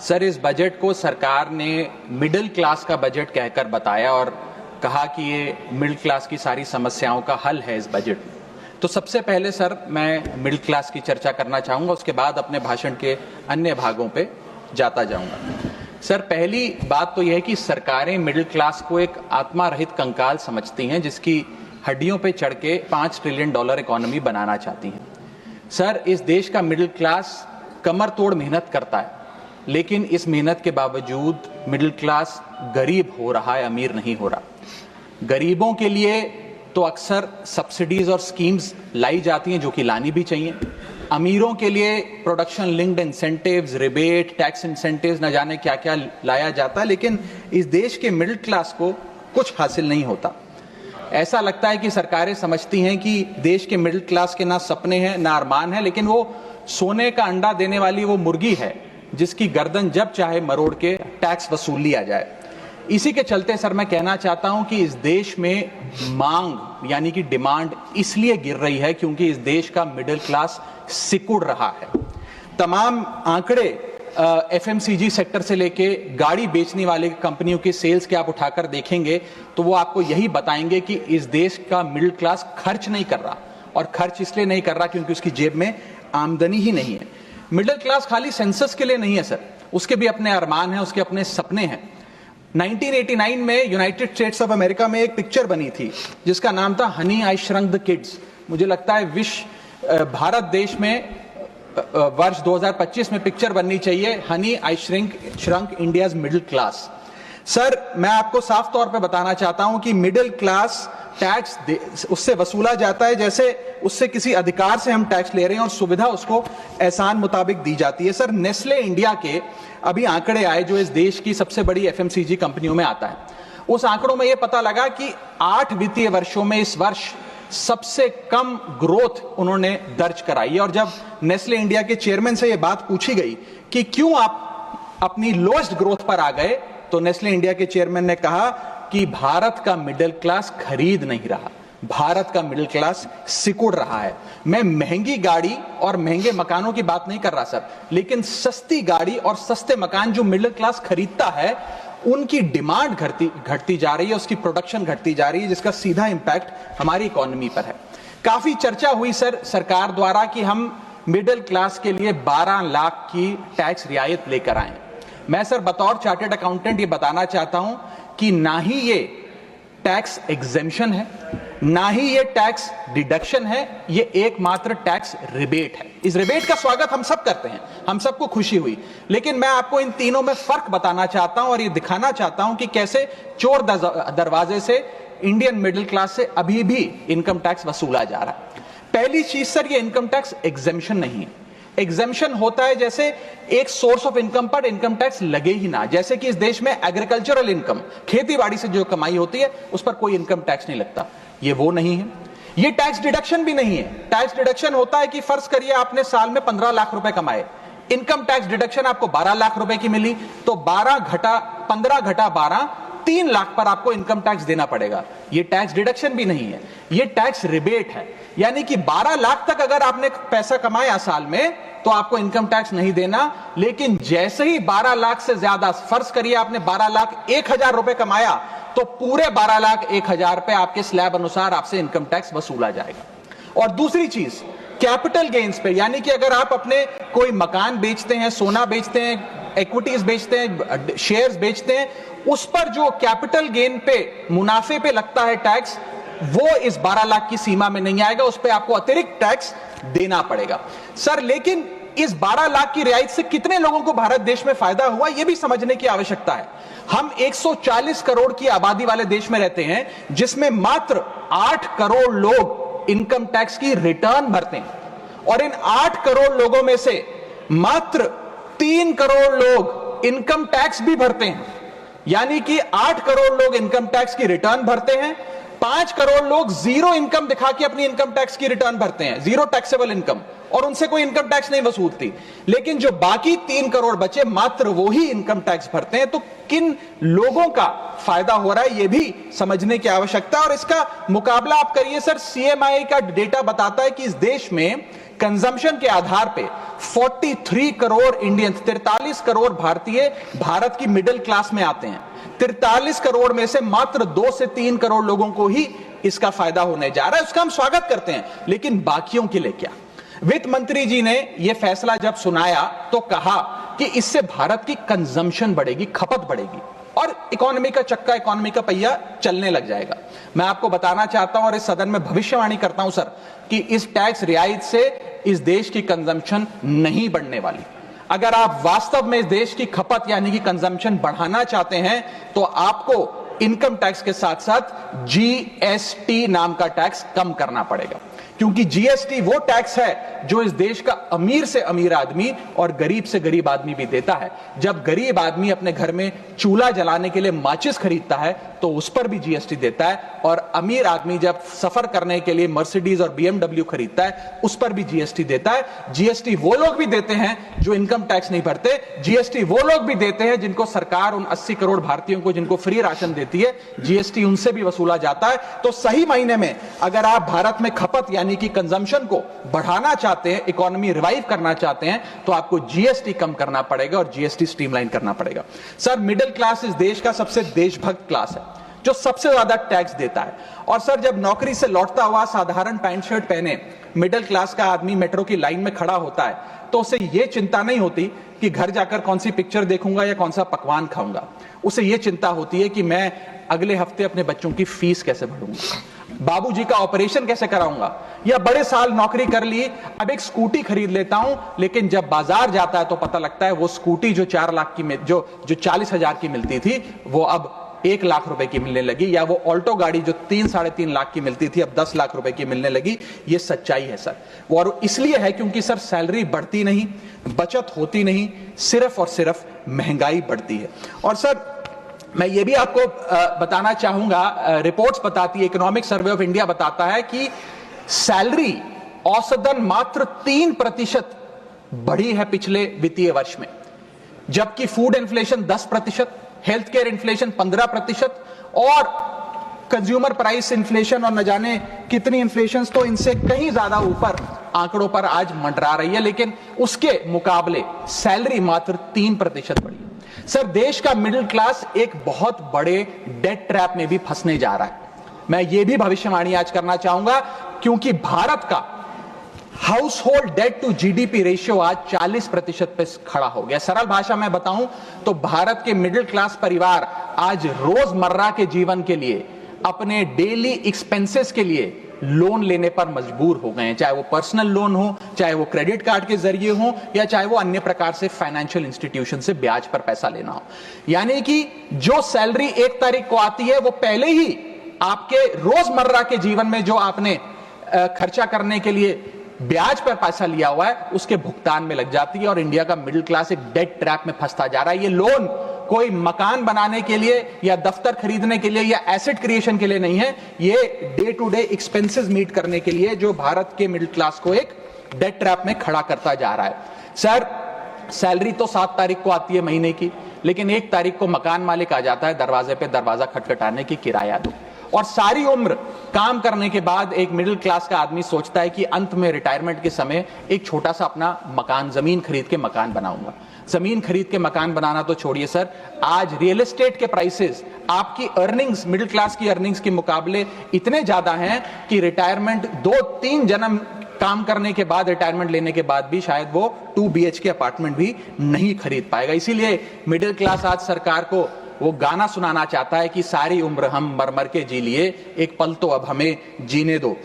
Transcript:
Sir, इस budget को सरकार ने मिडिल क्लास का बजट कहकर बताया और कहा कि ये मिडिल क्लास की सारी समस्याओं का हल है इस बजट में। तो सबसे पहले सर मैं मिडिल क्लास की चर्चा करना चाहूँगा, उसके बाद अपने भाषण के अन्य भागों पे जाता जाऊँगा। सर, पहली बात तो यह है कि सरकारें मिडिल क्लास को एक आत्मा रहित कंकाल समझती हैं जिसकी हड्डियों पे चढ़ के $5 ट्रिलियन इकोनॉमी बनाना चाहती हैं। सर, इस देश का मिडिल क्लास कमर तोड़ मेहनत करता है, लेकिन इस मेहनत के बावजूद मिडिल क्लास गरीब हो रहा है, अमीर नहीं हो रहा। गरीबों के लिए तो अक्सर सब्सिडीज और स्कीम्स लाई जाती हैं जो कि लानी भी चाहिए। अमीरों के लिए production linked incentives, rebate, tax incentives, न जाने क्या क्या लाया जाता है, लेकिन इस देश के मिडिल क्लास को कुछ हासिल नहीं होता। ऐसा लगता है कि सरकारें समझती हैं कि देश के मिडिल क्लास के ना सपने हैं ना अरमान है, लेकिन वो सोने का अंडा देने वाली वो मुर्गी है जिसकी गर्दन जब चाहे मरोड़ के टैक्स वसूल लिया जाए। इसी के चलते सर मैं कहना चाहता हूं कि इस देश में मांग यानी कि डिमांड इसलिए गिर रही है क्योंकि इस देश का मिडिल क्लास सिकुड़ रहा है। तमाम आंकड़े एफएमसीजी सेक्टर से लेके गाड़ी बेचने वाले कंपनियों के सेल्स के आप उठाकर देखेंगे तो वो आपको यही बताएंगे कि इस देश का मिडिल क्लास खर्च नहीं कर रहा, और खर्च इसलिए नहीं कर रहा क्योंकि उसकी जेब में आमदनी ही नहीं है। मिडिल क्लास खाली सेंसस के लिए नहीं है सर, उसके भी अपने अरमान हैं, उसके अपने सपने हैं। 1989 में यूनाइटेड स्टेट्स ऑफ अमेरिका में एक पिक्चर बनी थी जिसका नाम था Honey I shrunk the kids. मुझे लगता है भारत देश में वर्ष 2025 में पिक्चर बननी चाहिए honey I shrunk India's middle class. Sir, मैं आपको साफ तौर पे बताना चाहता हूं कि मिडिल क्लास टैक्स उससे वसूला जाता है जैसे उससे किसी अधिकार से हम टैक्स ले रहे हैं और सुविधा उसको एहसान मुताबिक दी जाती है। सर, नेस्ले इंडिया के अभी आंकड़े आए जो इस देश की सबसे बड़ी एफएमसीजी कंपनियों में आता है। उस आंकड़ों में यह पता लगा कि 8 वित्तीय वर्षों में इस वर्ष सबसे कम ग्रोथ उन्होंने दर्ज कराई है। और जब नेस्ले इंडिया के चेयरमैन से यह बात पूछी गई कि क्यों आप अपनी लोएस्ट ग्रोथ पर आ गए, तो नेस्ले इंडिया के चेयरमैन ने कहा कि भारत का मिडिल क्लास खरीद नहीं रहा, भारत का मिडिल क्लास सिकुड़ रहा है। मैं महंगी गाड़ी और महंगे मकानों की बात नहीं कर रहा सर, लेकिन सस्ती गाड़ी और सस्ते मकान जो मिडिल क्लास खरीदता है उनकी डिमांड घटती जा रही है, उसकी प्रोडक्शन घटती जा रही है, जिसका सीधा इंपैक्ट हमारी इकोनॉमी पर है। काफी चर्चा हुई सर सरकार द्वारा कि हम मिडिल क्लास के लिए 12 लाख की टैक्स रियायत लेकर आए। मैं सर बतौर चार्टर्ड अकाउंटेंट ये बताना चाहता हूं कि ना ही ये टैक्स एग्जेम्पशन है, ना ही ये टैक्स डिडक्शन है, ये एकमात्र टैक्स रिबेट है। इस रिबेट का स्वागत हम सब करते हैं, हम सबको खुशी हुई, लेकिन मैं आपको इन तीनों में फर्क बताना चाहता हूं और ये दिखाना चाहता हूं कि कैसे चोर दरवाजे से इंडियन मिडिल क्लास से अभी भी इनकम टैक्स वसूला जा रहा है। पहली चीज सर, ये इनकम टैक्स एग्जेम्पशन नहीं है। एग्जेम्पशन होता है जैसे एक सोर्स ऑफ इनकम पर इनकम टैक्स लगे ही ना, जैसे कि इस देश में एग्रीकल्चरल इनकम, खेती बाड़ी से जो कमाई होती है उस पर कोई इनकम टैक्स नहीं लगता। ये वो नहीं है। ये टैक्स डिडक्शन भी नहीं है। टैक्स डिडक्शन होता है कि फर्ज करिए आपने साल में 15 लाख रुपए कमाए, इनकम टैक्स डिडक्शन आपको 12 लाख रुपए की मिली, तो 15 घटा 12 3 लाख पर आपको इनकम टैक्स देना पड़ेगा। ये टैक्स डिडक्शन भी नहीं है, ये टैक्स रिबेट है। यानी कि 12 लाख तक अगर आपने पैसा कमाया साल में तो आपको इनकम टैक्स नहीं देना, लेकिन जैसे ही 12 लाख से ज्यादा, फर्ज करिए आपने 12 लाख 1,000 रुपए कमाया, तो पूरे 12 लाख 1,000 पे आपके स्लैब अनुसार आपसे इनकम टैक्स वसूला जाएगा। और दूसरी चीज, कैपिटल गेन्स पे, यानी कि अगर आप अपने कोई मकान बेचते हैं, सोना बेचते हैं, इक्विटीज बेचते हैं, शेयर्स बेचते हैं, उस पर जो कैपिटल गेन पे, मुनाफे पे लगता है टैक्स, वो इस 12 लाख की सीमा में नहीं आएगा, उस पर आपको अतिरिक्त टैक्स देना पड़ेगा। सर, लेकिन इस 12 लाख की रियायत से कितने लोगों को भारत देश में फायदा हुआ, यह भी समझने की आवश्यकता है। हम 140 करोड़ की आबादी वाले देश में रहते हैं, जिसमें मात्र 8 करोड़ लोग इनकम टैक्स की रिटर्न भरते हैं, और इन 8 करोड़ लोगों में से मात्र 3 करोड़ लोग इनकम टैक्स भी भरते हैं। यानी कि 8 करोड़ लोग इनकम टैक्स की रिटर्न भरते हैं, 5 करोड़ लोग जीरो इनकम दिखा के अपनी इनकम टैक्स की रिटर्न भरते हैं, जीरो टैक्सेबल इनकम। और उनसे कोई इनकम टैक्स नहीं वसूलती, लेकिन जो बाकी 3 करोड़ बचे मात्र वो ही इनकम टैक्स भरते हैं। तो किन लोगों का फायदा हो रहा है ये भी समझने की आवश्यकता है। और इसका मुकाबला आप करिए सर, सीएमआई का डेटा बताता है कि इस देश में कंजम्पशन के आधार पे 43 करोड़ इंडियंस, 43 करोड़ भारतीय भारत की मिडिल क्लास में आते हैं। 43 करोड़ में से मात्र 2 से 3 करोड़ लोगों को ही इसका फायदा होने जा रहा है। उसका हम स्वागत करते हैं, लेकिन बाकियों के लिए क्या? वित्त मंत्री जी ने यह फैसला जब सुनाया तो कहा कि इससे भारत की कंजम्पशन बढ़ेगी, खपत बढ़ेगी और इकोनॉमी का चक्का, इकोनॉमी का पहिया चलने लग जाएगा। मैं आपको बताना चाहता हूं और इस सदन में भविष्यवाणी करता हूं सर कि इस टैक्स रियायत से इस देश की कंजम्पशन नहीं बढ़ने वाली। अगर आप वास्तव में इस देश की खपत यानी कि कंजम्पशन बढ़ाना चाहते हैं तो आपको इनकम टैक्स के साथ साथ जीएसटी नाम का टैक्स कम करना पड़ेगा, क्योंकि जीएसटी वो टैक्स है जो इस देश का अमीर से अमीर आदमी और गरीब से गरीब आदमी भी देता है। जब गरीब आदमी अपने घर में चूल्हा जलाने के लिए माचिस खरीदता है तो उस पर भी जीएसटी देता है, और अमीर आदमी जब सफर करने के लिए मर्सिडीज और बीएमडब्ल्यू खरीदता है उस पर भी जीएसटी देता है। जीएसटी वो लोग भी देते हैं जो इनकम टैक्स नहीं भरते, जीएसटी वो लोग भी देते हैं जिनको सरकार, उन 80 करोड़ भारतीयों को जिनको फ्री राशन देती है, जीएसटी उनसे भी वसूला जाता है। तो सही मायने में अगर आप भारत में खपत यानी कि कंजम्पशन को बढ़ाना चाहते हैं, इकोनॉमी रिवाइव करना चाहते हैं, तो आपको जीएसटी कम करना पड़ेगा और जीएसटी स्ट्रीमलाइन करना पड़ेगा। सर, मिडिल क्लास इस देश का सबसे देशभक्त क्लास है जो सबसे ज्यादा टैक्स देता है। और सर, जब नौकरी से लौटता हुआ साधारण पैंट शर्ट पहने मिडिल क्लास का आदमी मेट्रो की लाइन में खड़ा होता है तो उसे यह चिंता नहीं होती कि घर जाकर कौन सी पिक्चर देखूंगा या कौन सा पकवान खाऊंगा। उसे यह चिंता होती है कि मैं अगले हफ्ते अपने बच्चों की फीस कैसे भरूंगा, बाबूजी का ऑपरेशन कैसे कराऊंगा, या बड़े साल नौकरी कर ली, अब एक स्कूटी खरीद लेता हूं, लेकिन जब बाजार जाता है तो पता लगता है वो स्कूटी जो 4 लाख की जो 40,000 की मिलती थी वो अब 1 लाख रुपए की मिलने लगी, या वो ऑल्टो गाड़ी जो 3-3.5 लाख की मिलती थी अब 10 लाख रुपए की मिलने लगी। ये सच्चाई है सर, और इसलिए है क्योंकि सर सैलरी बढ़ती नहीं, बचत होती नहीं, सिर्फ और सिर्फ महंगाई बढ़ती है। और सर, मैं ये भी आपको बताना चाहूंगा, रिपोर्ट्स बताती है, इकोनॉमिक सर्वे ऑफ इंडिया बताता है कि सैलरी औसतन मात्र 3% बढ़ी है पिछले वित्तीय वर्ष में, जबकि food inflation 10%, health care inflation 15% और कंज्यूमर प्राइस इन्फ्लेशन और न जाने कितनी इन्फ्लेशन तो इनसे कहीं ज्यादा ऊपर आंकड़ों पर आज मंडरा रही है, लेकिन उसके मुकाबले सैलरी मात्र 3% बढ़ी है। सर, देश का मिडिल क्लास एक बहुत बड़े डेट ट्रैप में भी फंसने जा रहा है। मैं ये भी भविष्यवाणी आज करना चाहूंगा, क्योंकि भारत का household debt to GDP ratio आज 40% पे खड़ा हो गया। सरल भाषा में बताऊं तो भारत के मिडिल क्लास परिवार आज रोजमर्रा के जीवन के लिए, अपने डेली एक्सपेंसेस के लिए लोन लेने पर मजबूर हो गए हैं, चाहे वो पर्सनल लोन हो, चाहे वो क्रेडिट कार्ड के जरिए हो, या चाहे वो अन्य प्रकार से फाइनेंशियल इंस्टीट्यूशन से ब्याज पर पैसा लेना हो। यानी कि जो सैलरी 1 तारीख को आती है वो पहले ही आपके रोजमर्रा के जीवन में जो आपने खर्चा करने के लिए ब्याज पर पैसा लिया हुआ है उसके भुगतान में लग जाती है, और इंडिया का मिडिल क्लास एक डेट ट्रैप में फंसता जा रहा है। ये लोन कोई मकान बनाने के लिए या दफ्तर खरीदने के लिए या एसेट क्रिएशन के लिए नहीं है, ये day to day expenses meet करने के लिए, जो भारत के मिडिल क्लास को एक डेट ट्रैप में खड़ा करता जा रहा है। सर, सैलरी तो 7 तारीख को आती है महीने की, लेकिन 1 तारीख को मकान मालिक आ जाता है दरवाजे पे दरवाजा खटखटाने की किराया दो। और सारी उम्र काम करने के बाद एक मिडिल क्लास का आदमी सोचता है कि अंत में रिटायरमेंट के समय एक छोटा सा अपना मकान, जमीन खरीद के मकान बनाऊंगा। जमीन खरीद के मकान बनाना तो छोड़िए सर, आज रियल एस्टेट के प्राइसेस आपकी अर्निंग्स, मिडिल क्लास की अर्निंग्स के मुकाबले इतने ज्यादा हैं कि रिटायरमेंट 2-3 जन्म काम करने के बाद, रिटायरमेंट लेने के बाद भी शायद वो 2 BHK अपार्टमेंट भी नहीं खरीद पाएगा। इसीलिए मिडिल क्लास आज सरकार को वो गाना सुनाना चाहता है कि सारी उम्र हम मर मर के जी लिए, एक पल तो अब हमें जीने दो।